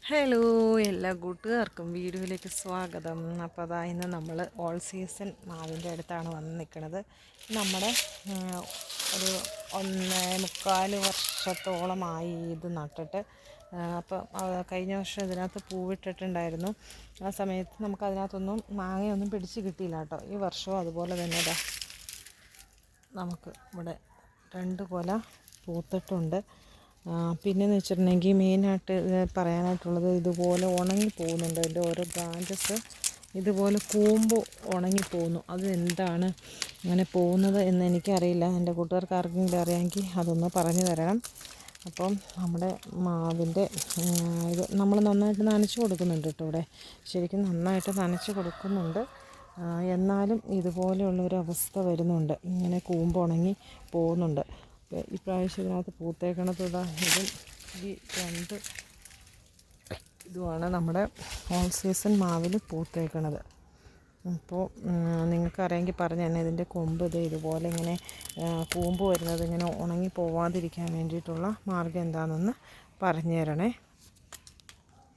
Hello, എല്ലാ കൂട്ടുകാർക്കും വീഡിയോയിലേക്ക് സ്വാഗതം. അപ്പോൾ അതാ ഇന്ന് നമ്മൾ ഓൾ സീസൺ മാവിൻ്റെ അടുത്താണ് വന്ന് നിൽക്കുന്നത്. നമ്മുടെ ഒരു 1.25 വർഷത്തോളമായി ഇത് നട്ടിട്ട്. അപ്പം കഴിഞ്ഞ വർഷം ഇതിനകത്ത് പൂവിട്ടിട്ടുണ്ടായിരുന്നു. ആ സമയത്ത് നമുക്ക് അതിനകത്തൊന്നും മാങ്ങയൊന്നും പിടിച്ച് കിട്ടിയില്ല കേട്ടോ. ഈ വർഷവും അതുപോലെ തന്നെ നമുക്ക് ഇവിടെ 2 കൊല പൂത്തിട്ടുണ്ട്. പിന്നെയെന്ന് വെച്ചിട്ടുണ്ടെങ്കിൽ മെയിനായിട്ട് പറയാനായിട്ടുള്ളത്, ഇതുപോലെ ഉണങ്ങി പോകുന്നുണ്ട്. അതിൻ്റെ ഓരോ ബ്രാഞ്ചസ് ഇതുപോലെ കൂമ്പ് ഉണങ്ങിപ്പോകുന്നു. അതെന്താണ് അങ്ങനെ പോകുന്നത് എന്ന് എനിക്കറിയില്ല. എൻ്റെ കൂട്ടുകാർക്ക് ആർക്കെങ്കിലും അറിയാമെങ്കിൽ അതൊന്ന് പറഞ്ഞു തരണം. അപ്പം നമ്മുടെ മാവിൻ്റെ ഇത് നമ്മൾ നന്നായിട്ട് നനച്ച് കൊടുക്കുന്നുണ്ട് കേട്ടോ. ഇവിടെ ശരിക്കും നന്നായിട്ട് നനച്ച് കൊടുക്കുന്നുണ്ട്. എന്നാലും ഇതുപോലെയുള്ളൊരു അവസ്ഥ വരുന്നുണ്ട്. ഇങ്ങനെ കൂമ്പ് ഉണങ്ങി പോകുന്നുണ്ട്. ഇപ്രാവശ്യം ഇതിനകത്ത് പൂത്തേക്കണത് ഇതും ഈ 2 ഇതുമാണ് നമ്മുടെ ഓൾ സീസൺ മാവിൽ പൂത്തേക്കണത്. അപ്പോൾ നിങ്ങൾക്കറിയാമെങ്കിൽ പറഞ്ഞു തന്നെ. ഇതിൻ്റെ കൊമ്പ് ഇതുപോലെ ഇങ്ങനെ കൂമ്പ് വരുന്നത് ഇങ്ങനെ ഉണങ്ങി പോവാതിരിക്കാൻ വേണ്ടിയിട്ടുള്ള മാർഗ്ഗം എന്താണെന്ന് പറഞ്ഞു തരണേ.